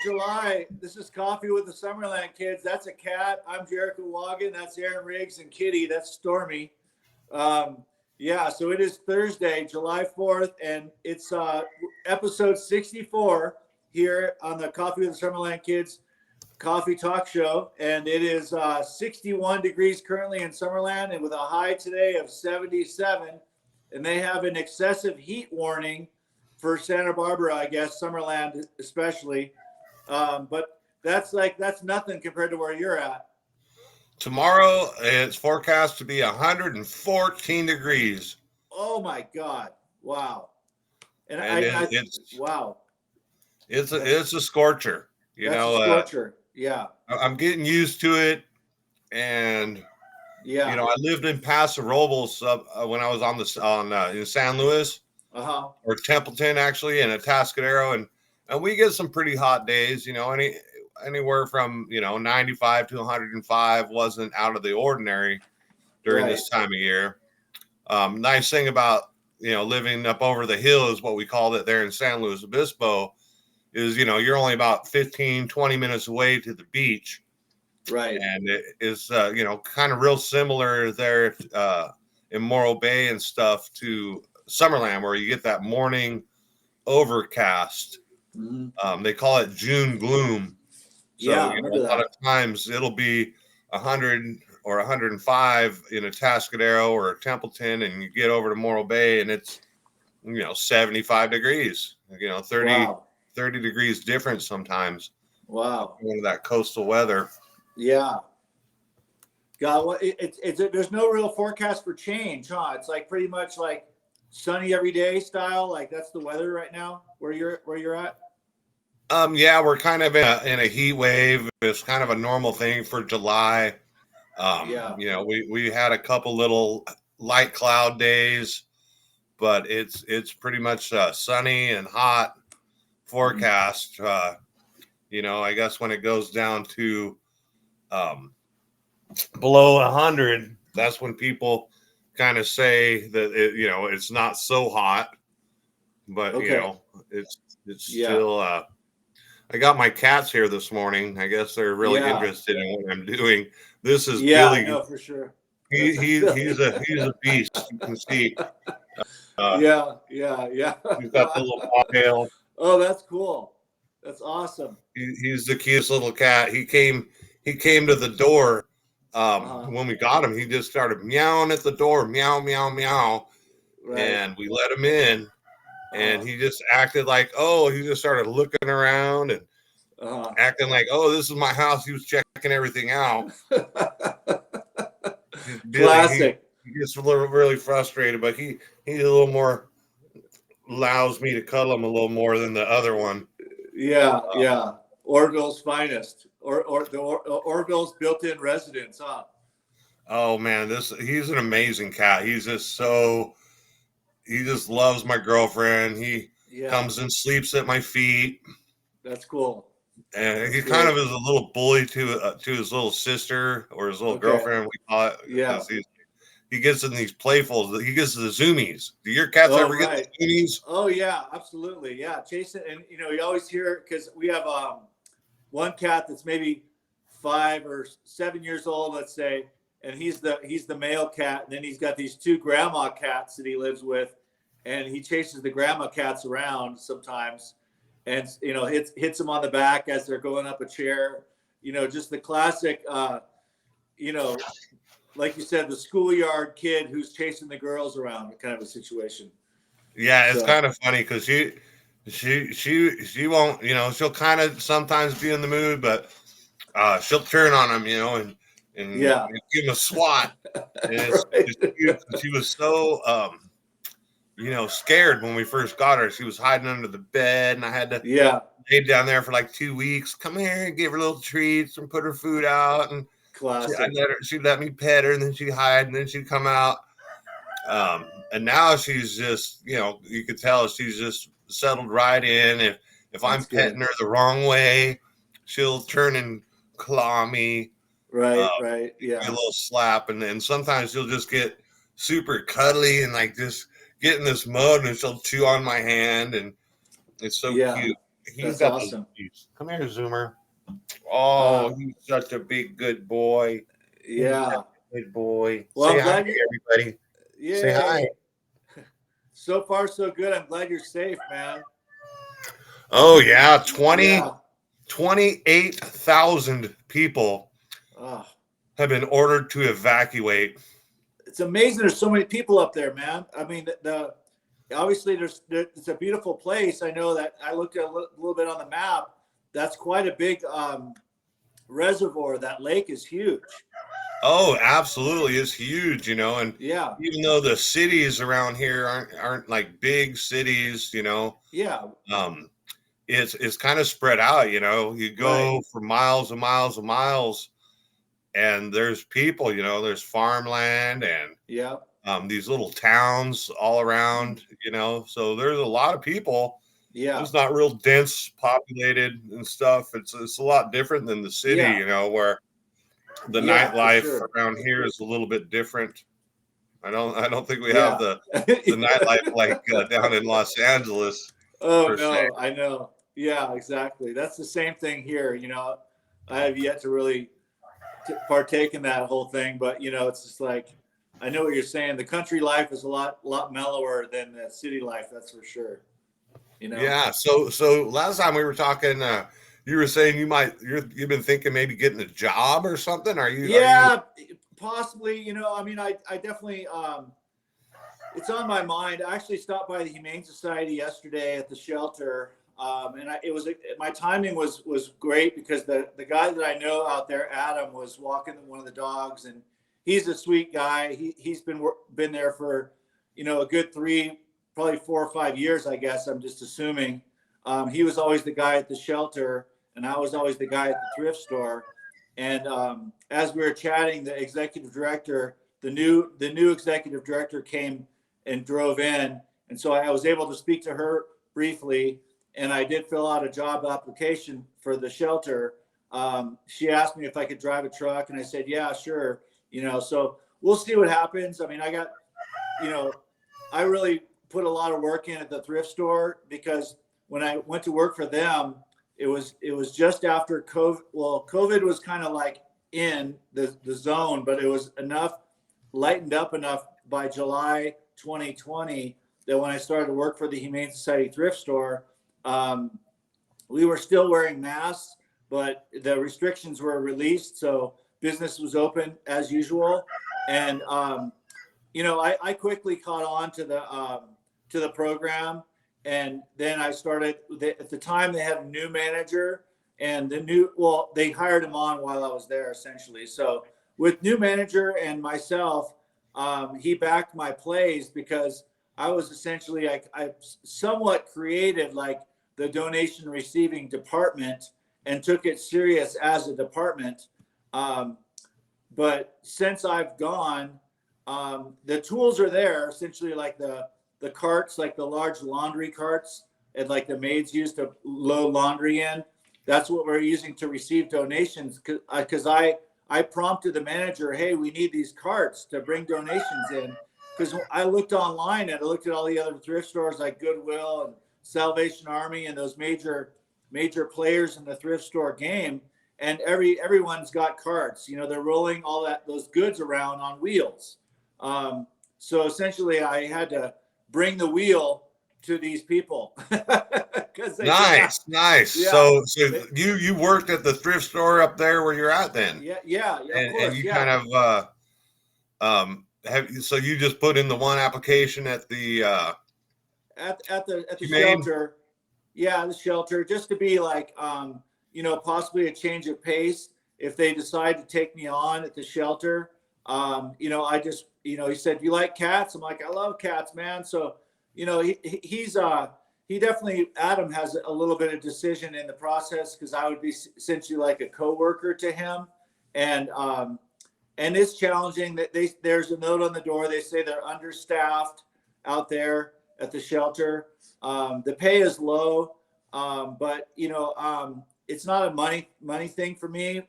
July. This is Coffee with the Summerland Kids. That's a cat. I'm Jerico Woggon. That's Aaron Riggs and Kitty. That's Stormy. Yeah, so it is Thursday, July 4th, and it's episode 64 here on the Coffee with the Summerland Kids Coffee Talk Show. And it is 61 degrees currently in Summerland, and with a high today of 77. And they have an excessive heat warning for Santa Barbara, I guess, Summerland especially. But that's nothing compared to where you're at. Tomorrow, it's forecast to be 114 degrees. Oh my God! Wow. And wow. It's a scorcher. That's a scorcher. Yeah. I'm getting used to it, and yeah. I lived in Paso Robles when I was in San Luis, or Templeton actually, and Atascadero, and we get some pretty hot days. Anywhere from 95 to 105 wasn't out of the ordinary during this time of year. Nice thing about living up over the hill is what we called it there in San Luis Obispo is you're only about 15-20 minutes away to the beach, right? And it is kind of real similar there in Morro Bay and stuff to Summerland, where you get that morning overcast. Mm-hmm. They call it June gloom. So a lot of times it'll be 100 or 105 in Atascadero or Templeton, and you get over to Morro Bay and it's 75 degrees. 30 degrees difference sometimes. Wow. One of that coastal weather. Yeah. God, well, there's no real forecast for change, huh? It's like pretty much like sunny every day style. Like that's the weather right now where you're at. Yeah, we're kind of in a heat wave. It's kind of a normal thing for July. We had a couple little light cloud days, but it's pretty much sunny and hot forecast. I guess when it goes down to below 100, that's when people kind of say that it's not so hot, but it's still. I got my cats here this morning. I guess they're really interested in what I'm doing. This is Billy. No, for sure. He's a beast. You can see. Yeah. He's got the little bobtail. Oh, that's cool. That's awesome. He's the cutest little cat. He came to the door when we got him. He just started meowing at the door, meow, meow, meow, and we let him in. And he just acted like, he just started looking around and acting like, this is my house. He was checking everything out. Classic. He gets really frustrated, but he's a little more, allows me to cuddle him a little more than the other one. Yeah. Orville's finest, or the Orville's built-in residence, huh? Oh man, he's an amazing cat. He just loves my girlfriend. He comes and sleeps at my feet. That's cool. And he kind of is a little bully to his little sister or his little girlfriend. We call it. Yeah. He gets in these playfuls. He gets the zoomies. Do your cats ever get the zoomies? Oh yeah, absolutely. Yeah, Jason, and you always hear because we have one cat that's maybe 5 or 7 years old, let's say, and he's the male cat, and then he's got these 2 grandma cats that he lives with, and he chases the grandma cats around sometimes, and hits them on the back as they're going up a chair. Just the classic, like you said, the schoolyard kid who's chasing the girls around, kind of a situation. Yeah, it's kind of funny because she won't, she'll kind of sometimes be in the mood, but she'll turn on him, and give him a swat. And it's cute. She was so scared when we first got her. She was hiding under the bed, and I had to lay down there for like 2 weeks. Come here and give her little treats and put her food out. And she'd let me pet her, and then she'd hide, and then she'd come out. And now she's just, you could tell she's just settled right in. If I'm petting her the wrong way, she'll turn and claw me. Right. Yeah. A little slap, and then sometimes she'll just get super cuddly and like just get in this mode, and she'll chew on my hand, and it's so cute. He's That's got awesome. Come here, Zoomer. Oh, he's such a big, good boy. Yeah. Good boy. Well, Say I'm hi glad to everybody. Say hi. Yay. So far, so good. I'm glad you're safe, man. Oh, yeah. Yeah. 28,000 people Oh, have been ordered to evacuate. it's amazing. There's so many people up there, man. I mean, obviously it's a beautiful place. I know that I looked at a little bit on the map. That's quite a big reservoir. That lake is huge. Oh, absolutely. It's huge, and Yeah. even though the cities around here aren't like big cities, Yeah. it's kind of spread out, you go for miles and miles and miles, and there's people, there's farmland and Yeah. these little towns all around, so there's a lot of people. Yeah. It's not real dense populated and stuff. It's a lot different than the city, where the nightlife around here is a little bit different. I don't think we have the nightlife like down in Los Angeles. Oh no, I know. Yeah, exactly. That's the same thing here. I have yet to really partake in that whole thing, but it's just like I know what you're saying. The country life is a lot mellower than the city life. That's for sure. Yeah. So last time we were talking, you were saying you've been thinking maybe getting a job or something. Are you? Yeah, possibly. I mean, I definitely. It's on my mind. I actually stopped by the Humane Society yesterday at the shelter, and my timing was great because the guy that I know out there, Adam, was walking one of the dogs, and he's a sweet guy. He's been there for a good probably 4 or 5 years, I guess. I'm just assuming. He was always the guy at the shelter, and I was always the guy at the thrift store. And as we were chatting, the executive director, the new executive director came and drove in. And so I was able to speak to her briefly, and I did fill out a job application for the shelter. She asked me if I could drive a truck, and I said, yeah, sure. So we'll see what happens. I mean, I really put a lot of work in at the thrift store because when I went to work for them, it was just after COVID. Well, COVID was kind of like in the zone, but it was lightened up enough by July 2020 that when I started to work for the Humane Society thrift store, we were still wearing masks, but the restrictions were released, so business was open as usual. And I quickly caught on to the program, and then I started. At the time, they had a new manager, and they hired him on while I was there, essentially. So with new manager and myself, he backed my plays because I was essentially I somewhat created like the donation receiving department and took it serious as a department. But since I've gone, the tools are there, essentially like the carts, like the large laundry carts, and like the maids used to load laundry in. That's what we're using to receive donations. Because I prompted the manager, hey, we need these carts to bring donations in. Because I looked online and I looked at all the other thrift stores like Goodwill and Salvation Army and those major players in the thrift store game. And everyone's got carts. They're rolling those goods around on wheels. So essentially, I had to bring the wheel to these people. Nice. Yeah. So you worked at the thrift store up there where you're at then? Yeah. Of course. And you kind of so you just put in the one application at the at the shelter. Yeah, the shelter, just to be like possibly a change of pace if they decide to take me on at the shelter. I just he said, "You like cats?" I'm like, "I love cats, man." So he definitely, Adam has a little bit of decision in the process because I would be essentially like a coworker to him, and it's challenging that there's a note on the door. They say they're understaffed out there at the shelter. The pay is low, but it's not a money thing for me.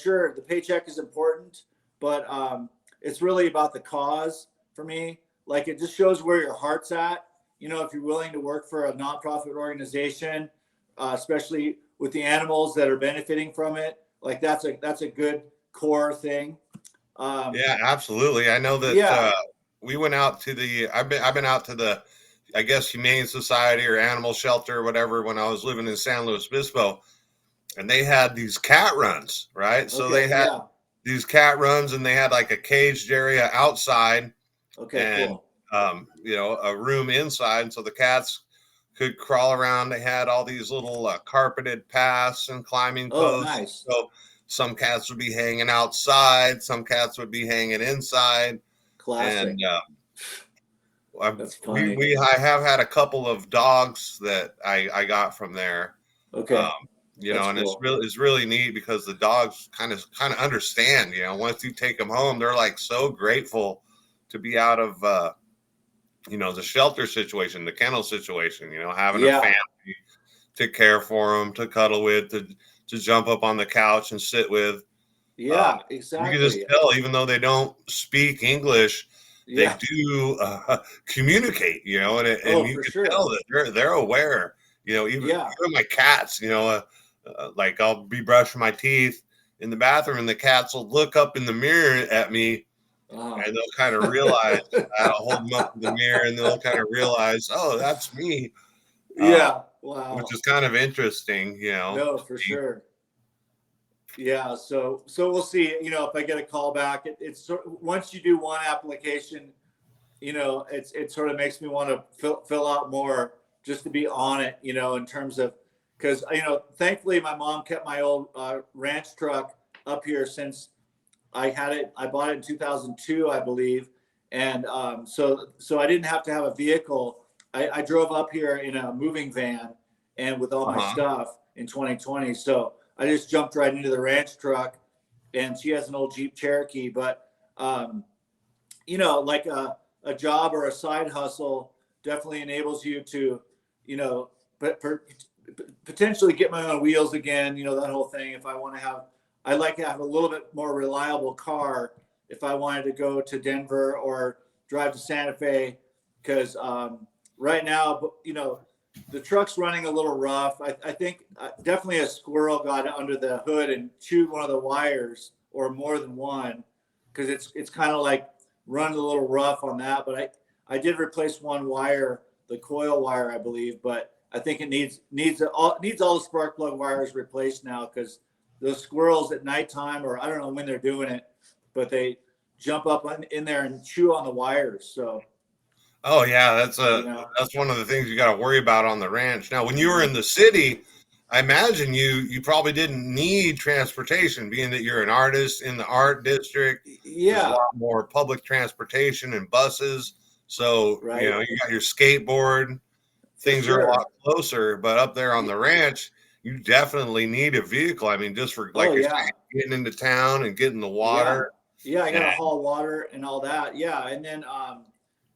Sure, the paycheck is important, but it's really about the cause for me. Like, it just shows where your heart's at. If you're willing to work for a nonprofit organization especially with the animals that are benefiting from it. Like that's a good core thing. Yeah, absolutely. I know that we went out to the. I've been out to the, I guess, Humane Society or Animal Shelter or whatever when I was living in San Luis Obispo, and they had these cat runs, right? So they had these cat runs, and they had like a caged area outside, and cool. A room inside, so the cats could crawl around. They had all these little carpeted paths and climbing posts. Nice. So some cats would be hanging outside, some cats would be hanging inside. Classic. And I have had a couple of dogs that I got from there. Okay. And cool. It's really neat because the dogs kind of understand, once you take them home, they're like so grateful to be out of the shelter situation, the kennel situation, having a family to care for them, to cuddle with, to jump up on the couch and sit with. Yeah, exactly. You can just tell, even though they don't speak English, they do communicate, and you can tell that they're aware, even my cats, like I'll be brushing my teeth in the bathroom and the cats will look up in the mirror at me. And they'll kind of realize, I'll hold them up to the mirror and they'll kind of realize, oh, that's me. Wow. Which is kind of interesting, No, for sure. Yeah. So we'll see, if I get a call back, it's once you do one application, it sort of makes me want to fill out more just to be on it, in terms of, because, thankfully my mom kept my old ranch truck up here since I bought it in 2002, I believe. And so I didn't have to have a vehicle. I drove up here in a moving van and with all my stuff in 2020. So I just jumped right into the ranch truck, and she has an old Jeep Cherokee, but like a job or a side hustle definitely enables you to, potentially get my own wheels again, that whole thing. If I want to have, I like to have a little bit more reliable car if I wanted to go to Denver or drive to Santa Fe, because right now, the truck's running a little rough. I think definitely a squirrel got under the hood and chewed one of the wires, or more than one, because it's kind of like running a little rough on that. But I did replace one wire, the coil wire, I believe, but I think it needs all the spark plug wires replaced now, because those squirrels at nighttime, or I don't know when they're doing it, but they jump up in there and chew on the wires. So. Oh yeah, that's one of the things you got to worry about on the ranch. Now, when you were in the city, I imagine you probably didn't need transportation, being that you're an artist in the art district. Yeah, there's a lot more public transportation and buses. So you got your skateboard. Things are a lot closer, but up there on the ranch, you definitely need a vehicle. I mean, just for you're saying, getting into town and getting the water. Yeah, I got to haul water and all that. Yeah, and then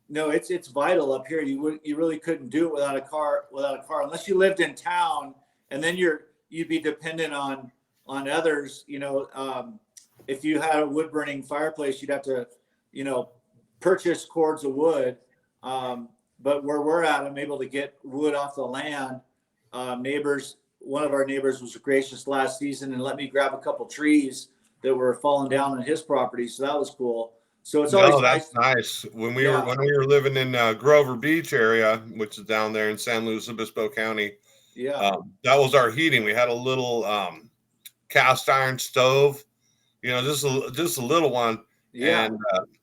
no, it's vital up here. You really couldn't do it without a car unless you lived in town, and then you'd be dependent on others. If you had a wood burning fireplace, you'd have to purchase cords of wood. But where we're at, I'm able to get wood off the land. One of our neighbors was gracious last season and let me grab a couple trees that were falling down on his property, so that was cool. So it's always nice. When we were living in Grover Beach area, which is down there in San Luis Obispo County, that was our heating. We had a little cast iron stove, just a little one. Yeah.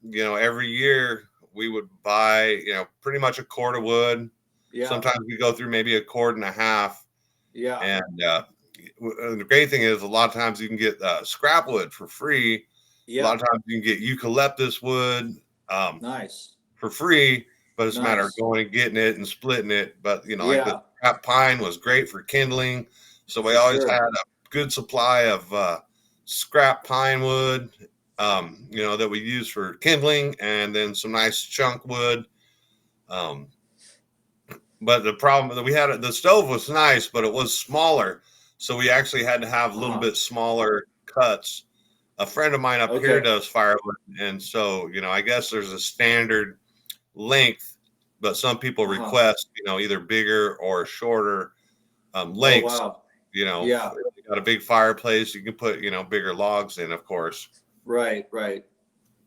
And every year we would buy, pretty much a cord of wood. Yeah. Sometimes we go through maybe a cord and a half. Yeah. And the great thing is, a lot of times you can get scrap wood for free. Yeah. A lot of times you can get eucalyptus wood nice for free, but it's a matter of going and getting it and splitting it. But like the scrap pine was great for kindling, so we always had a good supply of scrap pine wood, that we use for kindling, and then some nice chunk wood. But the problem that we had, the stove was nice, but it was smaller, so we actually had to have a little bit smaller cuts. A friend of mine up here does firewood, and so I guess there's a standard length, but some people request either bigger or shorter Oh, lengths. wow. You know, Yeah. you got a big fireplace. You can put, bigger logs in, of course. Right.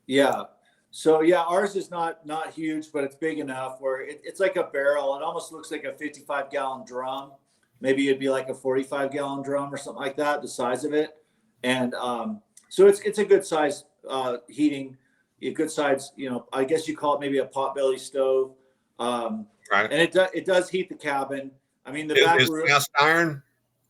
Yeah. So yeah, ours is not huge, but it's big enough where it's like a barrel. It almost looks like a 55-gallon drum. Maybe it'd be like a 45-gallon drum or something like that, the size of it. And so it's a good size heating, a good size. I guess you call it maybe a potbelly stove. Right. And it does heat the cabin. I mean, the back Is room. cast iron?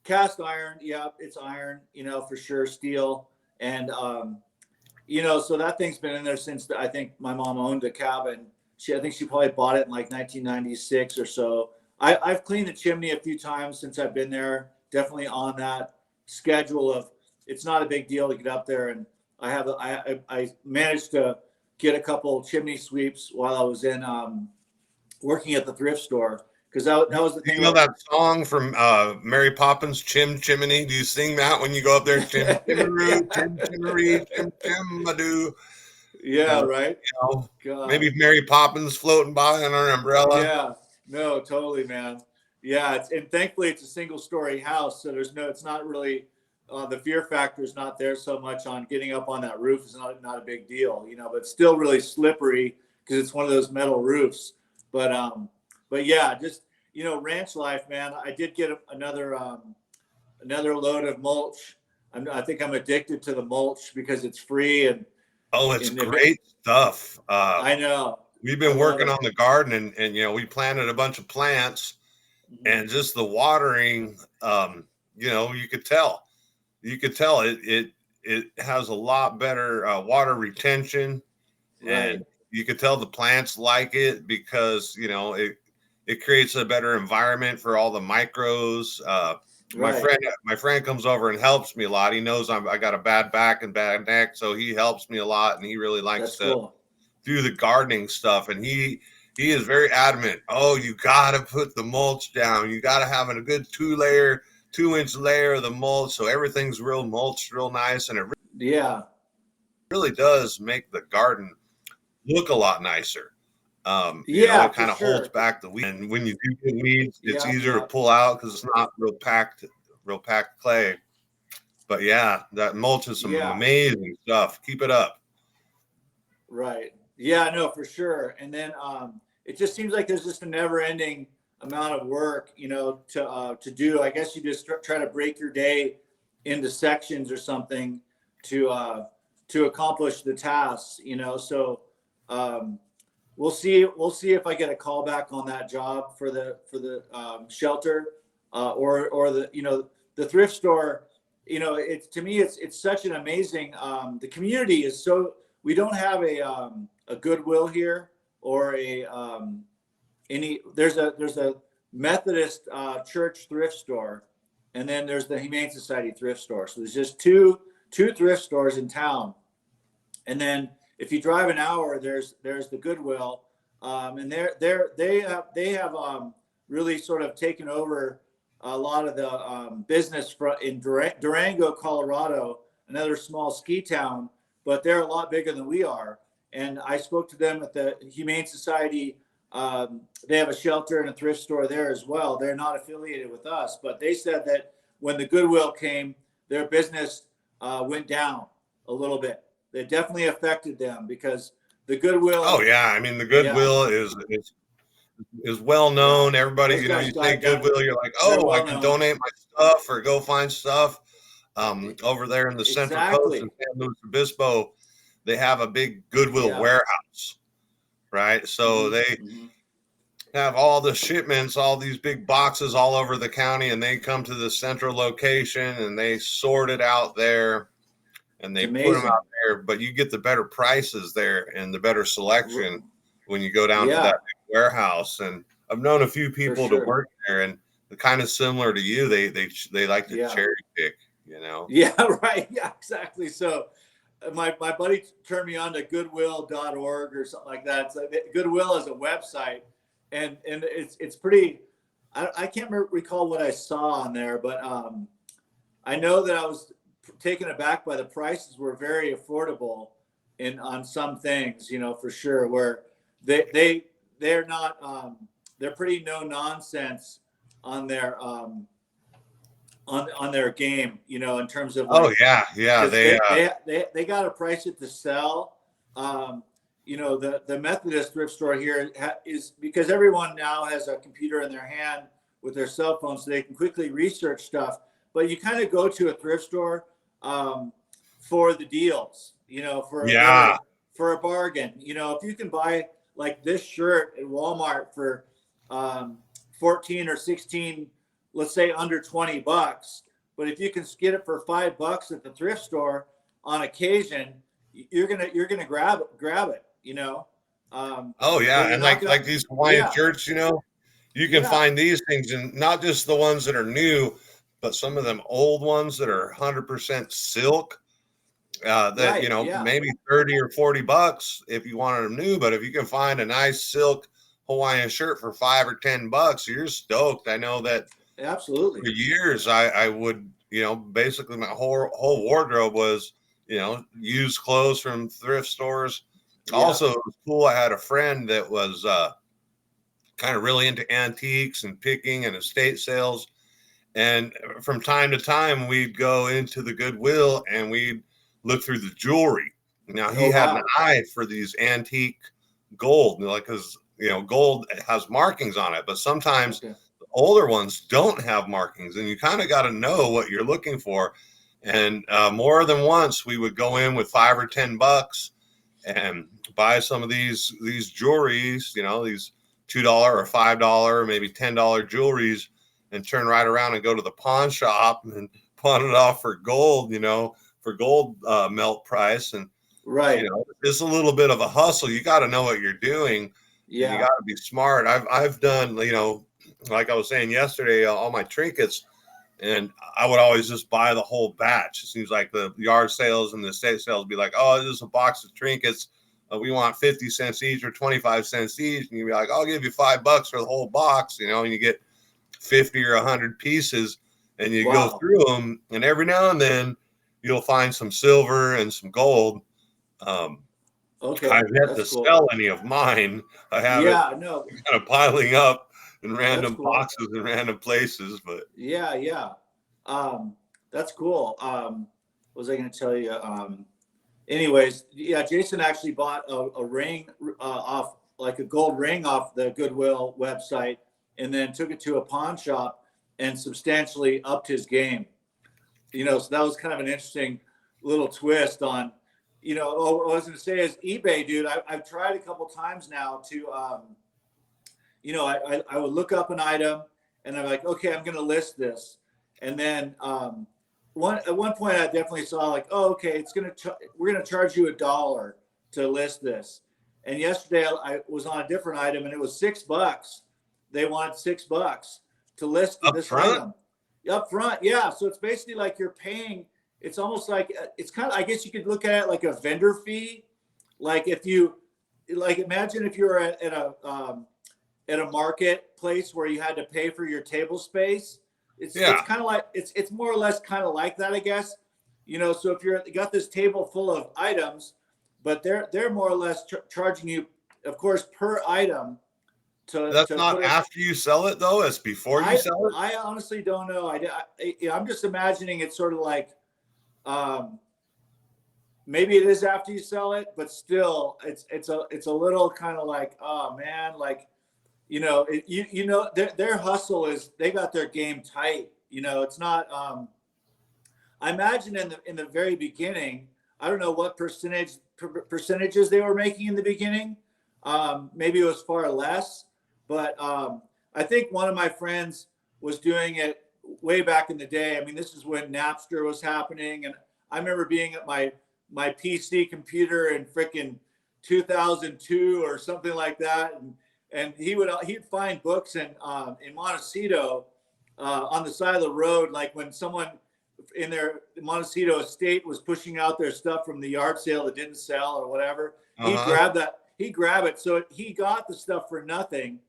Cast iron. Yeah, it's iron. For sure, steel. And so that thing's been in there since I think my mom owned the cabin. I think she probably bought it in like 1996 or so. I've cleaned the chimney a few times since I've been there. Definitely on that schedule of, it's not a big deal to get up there. And I managed to get a couple chimney sweeps while I was in working at the thrift store, because that was the thing. You know that song from Mary Poppins, Chim Chimney? Do you sing that when you go up there? Chim Chimmeroo, Chim Chimmeree, Chim Chimadoo. Yeah, right. Maybe Mary Poppins floating by on her umbrella. Yeah, no, totally, man. Yeah, and thankfully it's a single-story house, so it's not really the fear factor is not there so much on getting up on that roof. Is not a big deal, but it's still really slippery because it's one of those metal roofs. But yeah, just ranch life, man. I did get another load of mulch. I think I'm addicted to the mulch because it's free and it's great stuff. I know. We've been working on the garden, and we planted a bunch of plants, and just the watering. You could tell it has a lot better water retention, Right. and you could tell the plants like it because it creates a better environment for all the micros. My friend comes over and helps me a lot. He knows I got a bad back and bad neck, so he helps me a lot, and he really likes to do the gardening stuff. And he is very adamant. Oh, you got to put the mulch down. You got to have a good 2-inch layer of the mulch, so everything's real mulched, real nice, and it really does make the garden look a lot nicer. It kind of holds back the weeds. And when you do get weeds, it's easier to pull out because it's not real packed clay. But yeah, that mulch is some amazing stuff. Keep it up. Right. Yeah, no, for sure. And then it just seems like there's just a never ending amount of work, to do. I guess you just try to break your day into sections or something to accomplish the tasks, so we'll see if I get a call back on that job for the shelter or the thrift store. It's, to me, it's such an amazing, the community is so, we don't have a Goodwill here or there's a Methodist church thrift store, and then there's the Humane Society thrift store. So there's just two thrift stores in town. And then if you drive an hour, there's the Goodwill, and they have really sort of taken over a lot of the business in Durango, Colorado, another small ski town, but they're a lot bigger than we are. And I spoke to them at the Humane Society. They have a shelter and a thrift store there as well. They're not affiliated with us, but they said that when the Goodwill came, their business went down a little bit. It definitely affected them because the Goodwill. Oh yeah, I mean the Goodwill is well known. Everybody, you say Goodwill, you're like, oh, I can donate my stuff or go find stuff. Over there in the Central Coast in San Luis Obispo, they have a big Goodwill warehouse, right? So they have all the shipments, all these big boxes all over the county, and they come to the central location and they sort it out there. And they put them out there, but you get the better prices there and the better selection when you go down to that big warehouse. And I've known a few people to work there, and they're kind of similar to you. They like to cherry pick, Yeah, right. Yeah, exactly. So my buddy turned me on to goodwill.org or something like that. So Goodwill is a website, and it's pretty. I can't recall what I saw on there, but I know that I was taken aback by the prices were very affordable on some things, for sure, where they're not they're pretty no nonsense on their on their game, you know, in terms of Oh like, yeah, they got to price it to sell. You know, the Methodist thrift store here is because everyone now has a computer in their hand with their cell phone, so they can quickly research stuff. But you kind of go to a thrift store for the deals, you know, yeah. for a bargain. You know, if you can buy like this shirt at Walmart for 14 or 16, let's say under $20, but if you can get it for $5 at the thrift store on occasion, you're gonna grab it, you know. Oh But yeah, you're and not gonna, like these Hawaiian yeah, shirts, you know, you can yeah, find these things, and not just the ones that are new, but some of them old ones that are 100% silk. That you right, know, yeah, maybe 30 or 40 bucks if you wanted them new, but if you can find a nice silk Hawaiian shirt for $5 or $10, you're stoked. I know that absolutely, for years I would, you know, basically my whole wardrobe was, you know, used clothes from thrift stores. yeah, Also, it was cool. I had a friend that was kind of really into antiques and picking and estate sales. And from time to time, we'd go into the Goodwill and we'd look through the jewelry. Now, he oh had an wow, eye for these antique gold, like, because, you know, gold has markings on it, but sometimes okay, the older ones don't have markings, and you kind of got to know what you're looking for. And more than once, we would go in with $5 or $10 and buy some of these jewelries, you know, these $2 or $5, maybe $10 jewelries, and turn right around and go to the pawn shop and pawn it off for gold, you know, for gold melt price. And you right, know, it's a little bit of a hustle. You got to know what you're doing, and you yeah, got to be smart. I've done, you know, like I was saying yesterday, all my trinkets, and I would always just buy the whole batch. It seems like the yard sales and the estate sales be like, oh, this is a box of trinkets. We want 50 cents each or 25 cents each. And you'd be like, I'll give you $5 for the whole box, you know, and you get 50 or 100 pieces, and you go wow, through them. And every now and then you'll find some silver and some gold. Um, okay, I've yet that's to cool. sell any of mine. I have it Yeah, no, kind of piling up in that's random cool. boxes in random places, but Yeah, yeah. That's cool. What was I going to tell you? Anyways, yeah, Jason actually bought a ring off, like a gold ring off the Goodwill website, and then took it to a pawn shop and substantially upped his game. You know, so that was kind of an interesting little twist on, you know, oh, what I was going to say is eBay, dude. I've tried a couple times now to, you know, I would look up an item and I'm like, okay, I'm going to list this. And then at one point I definitely saw like, oh, okay, we're going to charge you $1 to list this. And yesterday I was on a different item and it was $6. They wanted $6 to list up this front, item up front. Yeah. So it's basically like you're paying, it's almost like, it's kind of, I guess you could look at it like a vendor fee. Like if you, like, imagine if you were at a marketplace where you had to pay for your table space. It's yeah, kind of like it's more or less kind of like that, I guess. You know, so if you got this table full of items, but they're more or less charging you, of course, per item that's to not put it. after you sell it though. It's before you sell it. I honestly don't know. I'm just imagining it's sort of like um, maybe it is after you sell it, but still, it's a little kind of like, oh man, like, you know, you know, their hustle is, they got their game tight. You know, it's not. I imagine in the very beginning, I don't know what percentages they were making in the beginning. Maybe it was far less, but I think one of my friends was doing it way back in the day. I mean, this is when Napster was happening, and I remember being at my PC computer in frickin' 2002 or something like that, and he'd find books in Montecito on the side of the road, like when someone in their Montecito estate was pushing out their stuff from the yard sale that didn't sell or whatever. He'd Uh-huh. grab that, he'd grab it. So he got the stuff for nothing.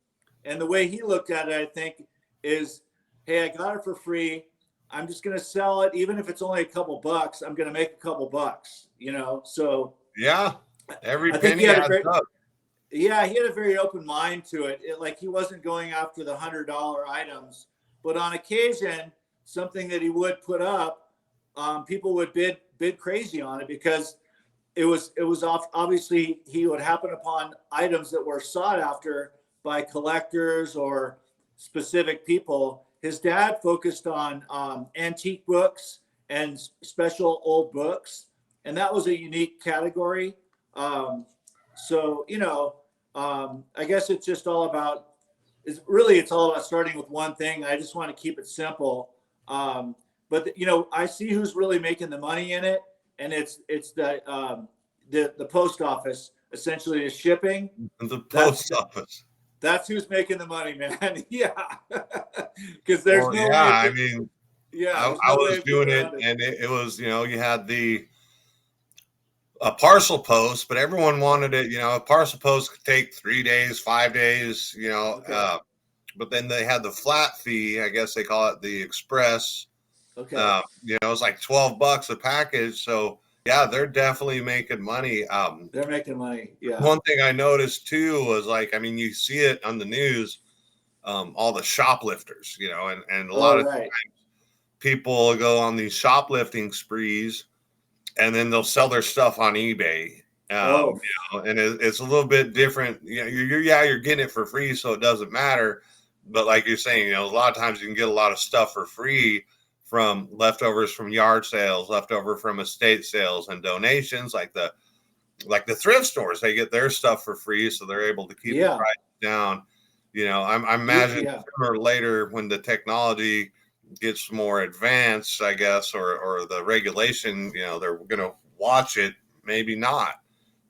And the way he looked at it, I think, is, hey, I got it for free. I'm just going to sell it. Even if it's only a couple bucks, I'm going to make a couple bucks, you know? So Yeah, every I think he penny had a adds great, up. yeah, he had a very open mind to it. Like he wasn't going after the $100 items, but on occasion, something that he would put up, people would bid crazy on it, because it was obviously he would happen upon items that were sought after by collectors or specific people. His dad focused on antique books and special old books, and that was a unique category. So, I guess it's just all about, it's all about starting with one thing. I just want to keep it simple. But I see who's really making the money in it, and it's the post office, essentially, is shipping. The post office. That's who's making the money, man. Yeah, because there's no. Yeah, I mean, yeah, I was doing it, and it was, you had a parcel post, but everyone wanted it. A parcel post could take 3 days, 5 days. Okay. But then they had the flat fee. I guess they call it the express. Okay. It was like $12 a package. So yeah, they're definitely making money. They're making money. Yeah. One thing I noticed too was, you see it on the news, all the shoplifters, and a lot of times people go on these shoplifting sprees, and then they'll sell their stuff on eBay. And it's a little bit different. You're getting it for free, so it doesn't matter. But like you're saying, a lot of times you can get a lot of stuff for free from leftovers from yard sales, leftover from estate sales, and donations. Like the thrift stores, they get their stuff for free, so they're able to keep the price down. I imagine sooner or later, when the technology gets more advanced, I guess, or the regulation, they're going to watch it. Maybe not,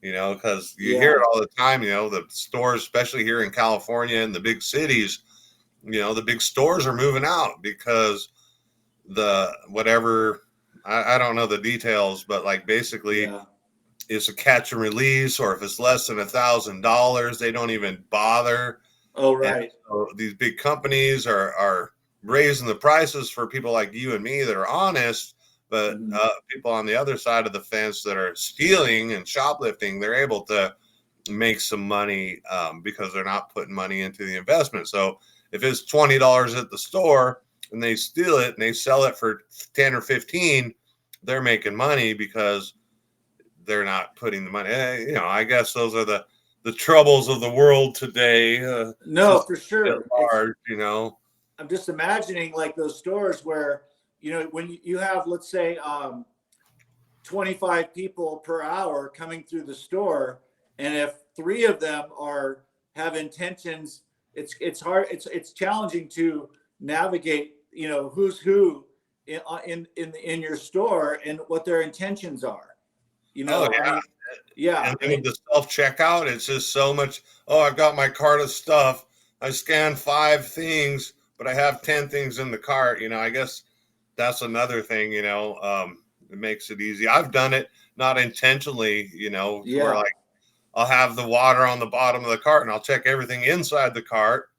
because you hear it all the time. The stores, especially here in California and the big cities, the big stores are moving out because I don't know the details, but basically it's a catch and release, or if it's less than $1,000, they don't even bother. Oh, right. And so these big companies are raising the prices for people like you and me that are honest, but people on the other side of the fence that are stealing and shoplifting, they're able to make some money because they're not putting money into the investment. So if it's $20 at the store and they steal it and they sell it for 10 or 15, they're making money because they're not putting the money. I guess those are the troubles of the world today. No, for sure. Hard, I'm just imagining those stores where, when you have, let's say, 25 people per hour coming through the store, and if 3 of them have intentions, it's hard. It's challenging to navigate, who's who in your store and what their intentions are. And then with the self-checkout, it's just so much. Oh, I've got my cart of stuff. I scanned 5 things, but I have 10 things in the cart. I guess that's another thing, it makes it easy. I've done it not intentionally, where I'll have the water on the bottom of the cart and I'll check everything inside the cart.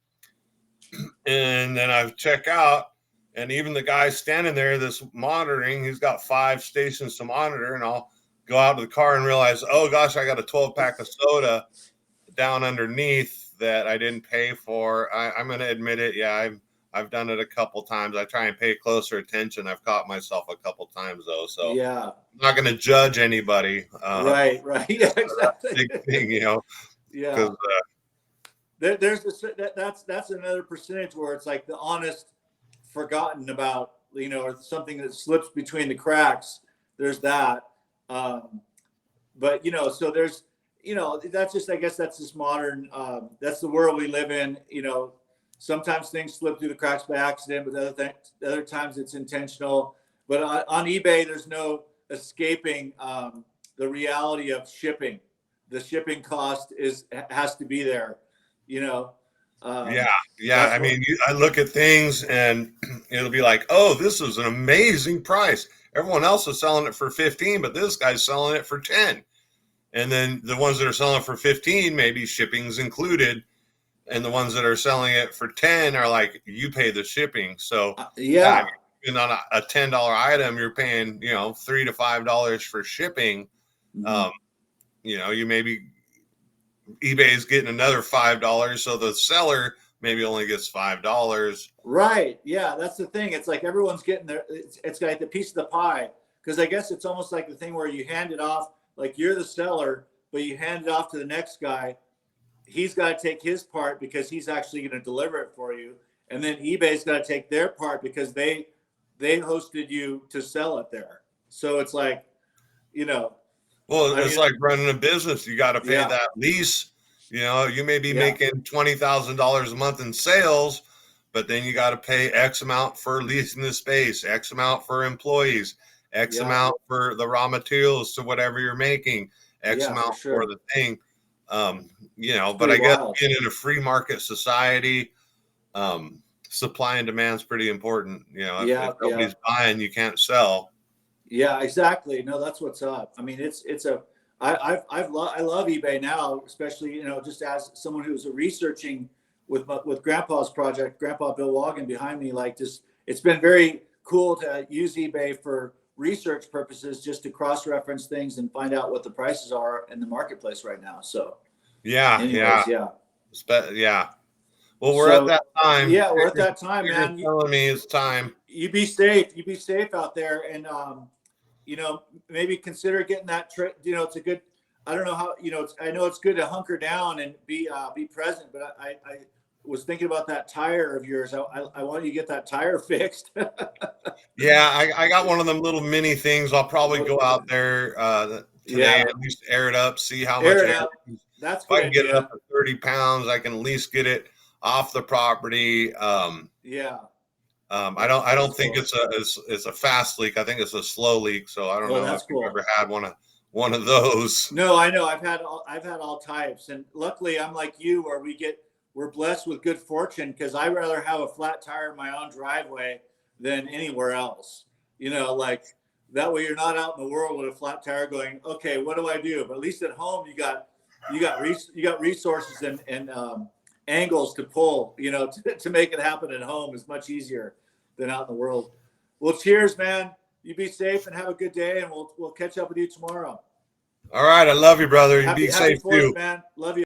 And then I check out, and even the guy standing there that's monitoring, he's got 5 stations to monitor, and I'll go out to the car and realize, oh gosh, I got a 12-pack of soda down underneath that I didn't pay for. I'm going to admit it. Yeah, I've done it a couple times. I try and pay closer attention. I've caught myself a couple times though. So I'm not going to judge anybody. Right. Yeah, exactly. Big thing, Yeah. That's another percentage where it's like the honest forgotten about, or something that slips between the cracks. There's that. But so there's, that's just, I guess that's just modern, that's the world we live in. Sometimes things slip through the cracks by accident, but other times it's intentional. But on eBay, there's no escaping the reality of shipping. The shipping cost has to be there, I mean, I look at things and it'll be like, oh, this is an amazing price. Everyone else is selling it for 15, but this guy's selling it for 10. And then the ones that are selling for 15, maybe shipping's included. And the ones that are selling it for 10 are like, you pay the shipping. So I mean, on a $10 item, you're paying, $3 to $5 for shipping. You maybe eBay is getting another $5. So the seller maybe only gets $5. Right. Yeah, that's the thing. It's like everyone's getting their, it's like the piece of the pie. Because I guess it's almost like the thing where you hand it off, like you're the seller, but you hand it off to the next guy. He's got to take his part because he's actually going to deliver it for you. And then eBay's got to take their part because they hosted you to sell it there. So it's like, you know. Well, it's like running a business. You got to pay that lease. You know, you may be making $20,000 a month in sales, but then you got to pay X amount for leasing the space, X amount for employees, X amount for the raw materials to whatever you're making, X amount for the thing. You know, but I guess being in a free market society, supply and demand is pretty important. You know, if nobody's buying, you can't sell. Yeah, exactly. No, that's what's up. I mean, I love eBay now, especially, you know, just as someone who's researching with Grandpa's project, Grandpa Bill Woggon behind me. Like, just it's been very cool to use eBay for research purposes, just to cross-reference things and find out what the prices are in the marketplace right now. So, anyways, yeah. Well, we're at that time. Yeah, we're at that time, man. You're telling me it's time. You be safe. You be safe out there, and you know, maybe consider getting that trip. You know, it's a good. I don't know how. You know, I know it's good to hunker down and be present, but I was thinking about that tire of yours. I want you to get that tire fixed. Yeah, I got one of them little mini things. I'll probably go out there today, at least air it up, see how much air. That's if I can get it up to 30 pounds, I can at least get it off the property. I don't think it's a fast leak. I think it's a slow leak. So I don't know if you've ever had one of those. No, I know. I've had all types, and luckily I'm like you, where we're blessed with good fortune, because I'd rather have a flat tire in my own driveway than anywhere else. You know, like that way you're not out in the world with a flat tire going, okay, what do I do? But at least at home you got resources and angles to pull, you know, to make it happen at home is much easier than out in the world. Well, cheers, man. You be safe and have a good day, and we'll catch up with you tomorrow. All right. I love you, brother. You be safe too, man. Love you.